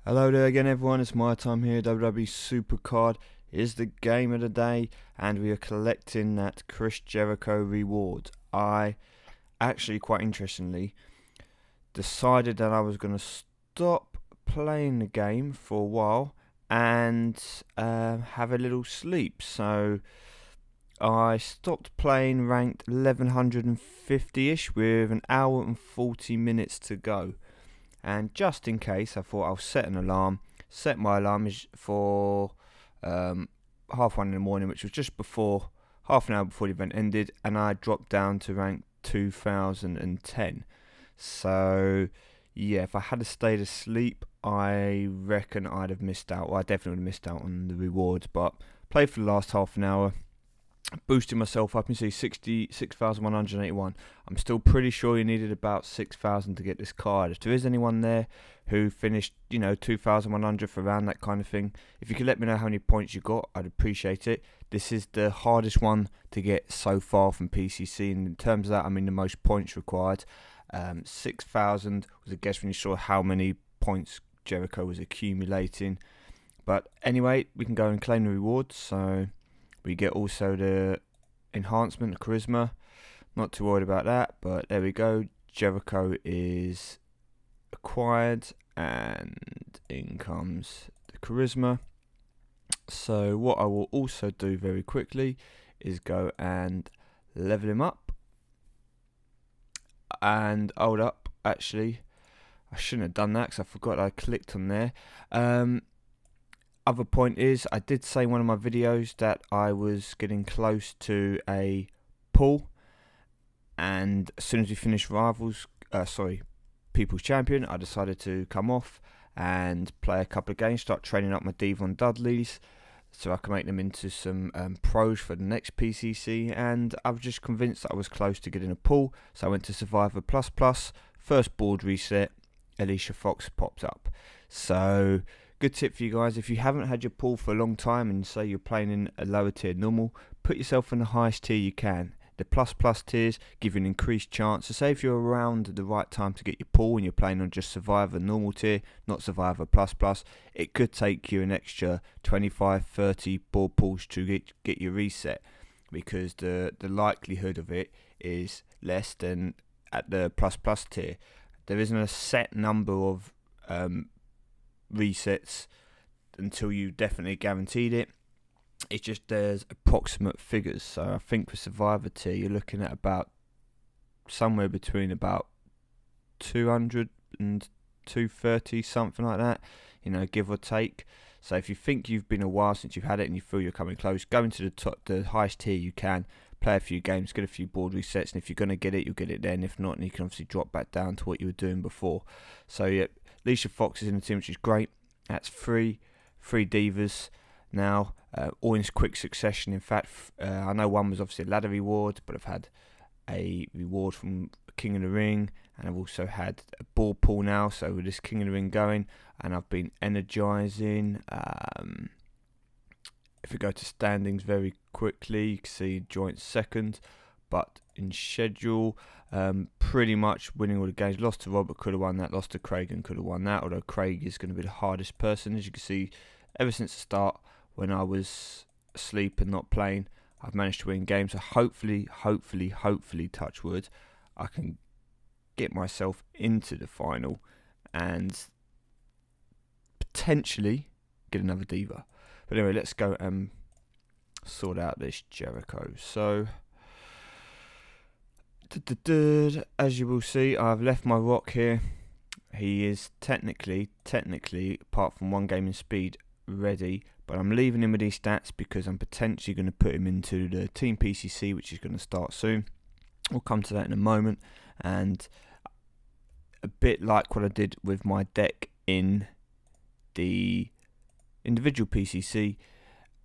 Hello there again everyone, it's MyTyme here. WWE Supercard is the game of the day and we are collecting that Chris Jericho reward. I actually, quite interestingly, decided that I was going to stop playing the game for a while and have a little sleep. So I stopped playing ranked 1150ish with an hour and 40 minutes to go. And just in case, I thought I'll set an alarm. Set my alarm for 1:30 in the morning, which was just before, half an hour before the event ended, and I dropped down to rank 2010. So, yeah, if I had stayed asleep, I reckon I'd have missed out. Well, I definitely would have missed out on the rewards, but played for the last half an hour. Boosting myself up, you see 66,181. I'm still pretty sure you needed about 6,000 to get this card. If there is anyone there who finished 2,100 for around that kind of thing, if you could let me know how many points you got, I'd appreciate it. This is the hardest one to get so far from PCC, and in terms of that, I mean the most points required. 6,000 was a guess when you saw how many points Jericho was accumulating. But anyway, we can go and claim the rewards. So we get also the enhancement, the charisma. Not too worried about that, but there we go. Jericho is acquired, and in comes the charisma. So what I will also do very quickly is go and level him up. And hold up, actually, I shouldn't have done that because I forgot I clicked on there. Other point is, I did say in one of my videos that I was getting close to a pull, and as soon as we finished People's Champion, I decided to come off and play a couple of games, start training up my Devon Dudleys so I can make them into some pros for the next PCC, and I was just convinced that I was close to getting a pull, so I went to Survivor Plus Plus. First board reset, Alicia Fox popped up. So good tip for you guys: if you haven't had your pull for a long time and say you're playing in a lower tier normal, put yourself in the highest tier you can. The plus tiers give you an increased chance. So say if you're around the right time to get your pull and you're playing on just Survivor normal tier, not Survivor plus, it could take you an extra 25-30 board pulls to get your reset, because the likelihood of it is less than at the plus tier. There isn't a set number of resets until you definitely guaranteed it. It's just there's approximate figures. So I think for Survivor tier you're looking at about somewhere between about 200 and 230, something like that, give or take. So if you think you've been a while since you've had it and you feel you're coming close, go into the highest tier you can, play a few games, get a few board resets, and if you're going to get it, you'll get it then. If not, then you can obviously drop back down to what you were doing before. So yeah, Alicia Fox is in the team, which is great. That's three divas now, all in quick succession. In fact, I know one was obviously a ladder reward, but I've had a reward from King of the Ring, and I've also had a ball pull now. So with this King of the Ring going, and I've been energizing. If we go to standings very quickly, you can see joint second, but in schedule, pretty much winning all the games. Lost to Robert, could have won that. Lost to Craig and could have won that, although Craig is going to be the hardest person. As you can see, ever since the start, when I was asleep and not playing, I've managed to win games. So hopefully, touch wood, I can get myself into the final and potentially get another diva. But anyway, let's go and sort out this Jericho. So as you will see, I've left my rock here. He is technically, apart from one game in speed, ready, but I'm leaving him with these stats because I'm potentially going to put him into the Team PCC, which is going to start soon. We'll come to that in a moment. And a bit like what I did with my deck in the individual PCC,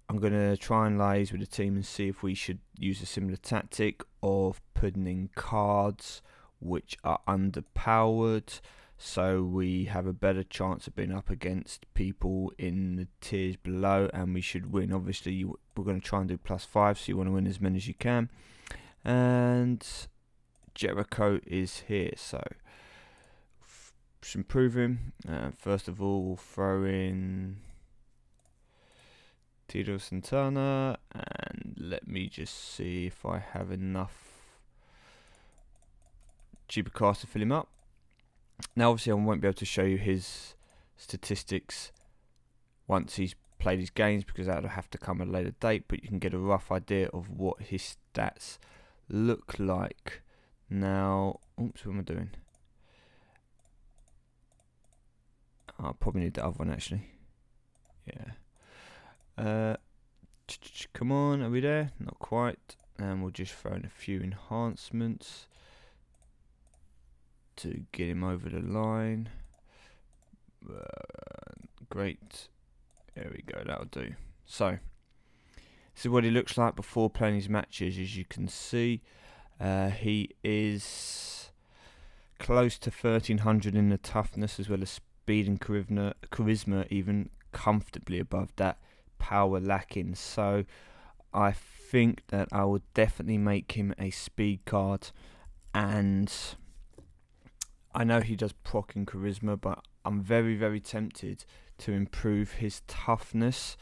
I'm going to try and liaise with the team and see if we should use a similar tactic of putting in cards which are underpowered, so we have a better chance of being up against people in the tiers below, and we should win. Obviously, we're going to try and do +5, so you want to win as many as you can. And Jericho is here, so improve him. First of all, we'll throw in Tito Santana, and let me just see if I have enough cheaper cards to fill him up. Now, obviously, I won't be able to show you his statistics once he's played his games, because that'll have to come at a later date, but you can get a rough idea of what his stats look like. Now, oops, what am I doing? I'll probably need the other one, actually. Yeah. Come on, are we there? Not quite. And we'll just throw in a few enhancements to get him over the line. Great. There we go, that'll do. So, this is what he looks like before playing his matches. As you can see, he is close to 1300 in the toughness, as well as speed and charisma even comfortably above that. Power lacking. So, I think that I will definitely make him a speed card, and I know he does proc and charisma, but I'm very, very tempted to improve his toughness.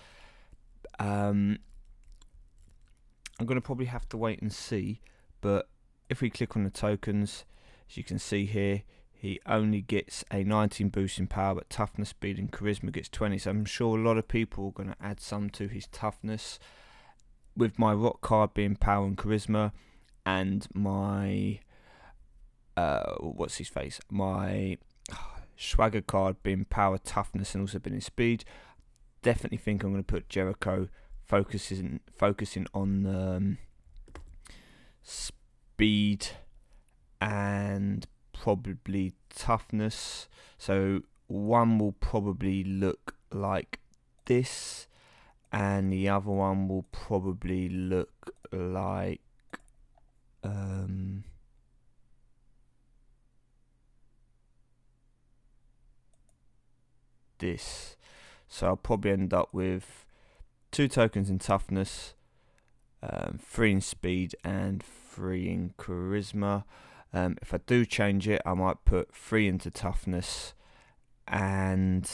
I'm going to probably have to wait and see, but if we click on the tokens, as you can see here, he only gets a 19 boost in power, but toughness, speed and charisma gets 20, so I'm sure a lot of people are going to add some to his toughness. With my rock card being power and charisma, and my my swagger card being power, toughness and also being in speed, definitely think I'm going to put Jericho focusing on speed and probably toughness. So one will probably look like this, and the other one will probably look like this. So I'll probably end up with 2 tokens in toughness, 3 in speed and 3 in charisma. If I do change it, I might put 3 into toughness and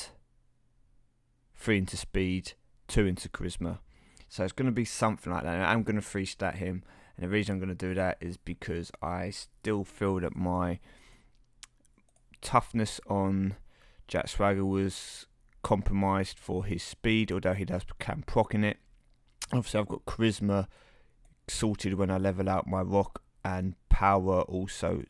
3 into speed, 2 into charisma. So it's going to be something like that. I'm going to 3-stat him, and the reason I'm going to do that is because I still feel that my toughness on Jack Swagger was compromised for his speed, although he can proc in it. Obviously, I've got charisma sorted when I level out my rock, and power also,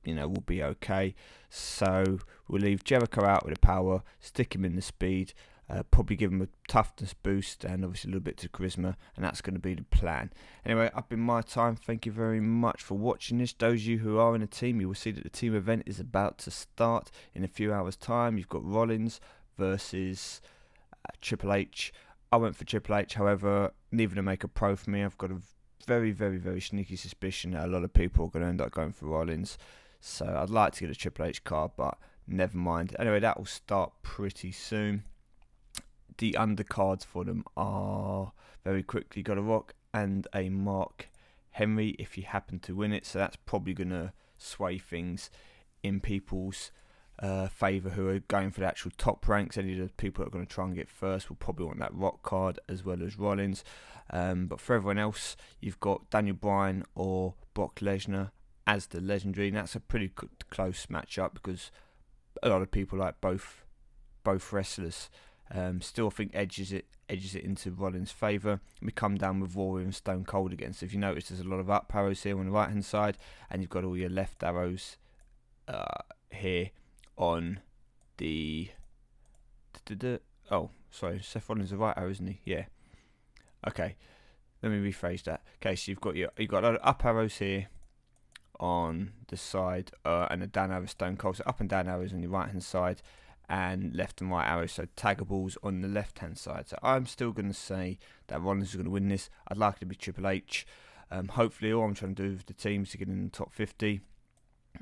will be okay. So we'll leave Jericho out with the power, stick him in the speed, probably give him a toughness boost and obviously a little bit to charisma, and that's going to be the plan. Anyway, up in my time, thank you very much for watching this. Those of you who are in a team, you will see that the team event is about to start in a few hours time. You've got Rollins versus Triple H. I went for Triple H, however, neither to make a pro for me. I've got a very, very, very sneaky suspicion that a lot of people are going to end up going for Rollins. So I'd like to get a Triple H card, but never mind. Anyway, that will start pretty soon. The undercards for them are very quickly got a Rock and a Mark Henry if you happen to win it. So that's probably going to sway things in people's favour who are going for the actual top ranks. Any of the people that are going to try and get first will probably want that Rock card as well as Rollins. But for everyone else, you've got Daniel Bryan or Brock Lesnar as the legendary, and that's a pretty close matchup because a lot of people like both wrestlers. Still, I think edges it into Rollins' favour. We come down with Warrior and Stone Cold again. So if you notice, there's a lot of up arrows here on the right hand side, and you've got all your left arrows here on the. Oh, sorry, Seth Rollins' the right arrow, isn't he? Yeah. Okay, let me rephrase that. Okay, so you've got a lot of up arrows here on the side, and a down arrow Stone Cold. So up and down arrows on the right hand side, and left and right arrows, so taggables on the left hand side. So I'm still going to say that Rollins is going to win this. I'd like it to be Triple H. Hopefully, all I'm trying to do with the team is to get in the top 50.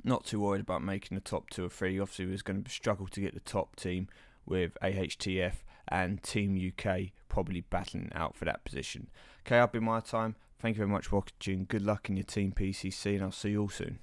Not too worried about making the top 2 or 3. Obviously, we're going to struggle to get the top team with AHTF and Team UK probably battling out for that position. Okay, I'll be my time. Thank you very much for watching. Good luck in your Team PCC, and I'll see you all soon.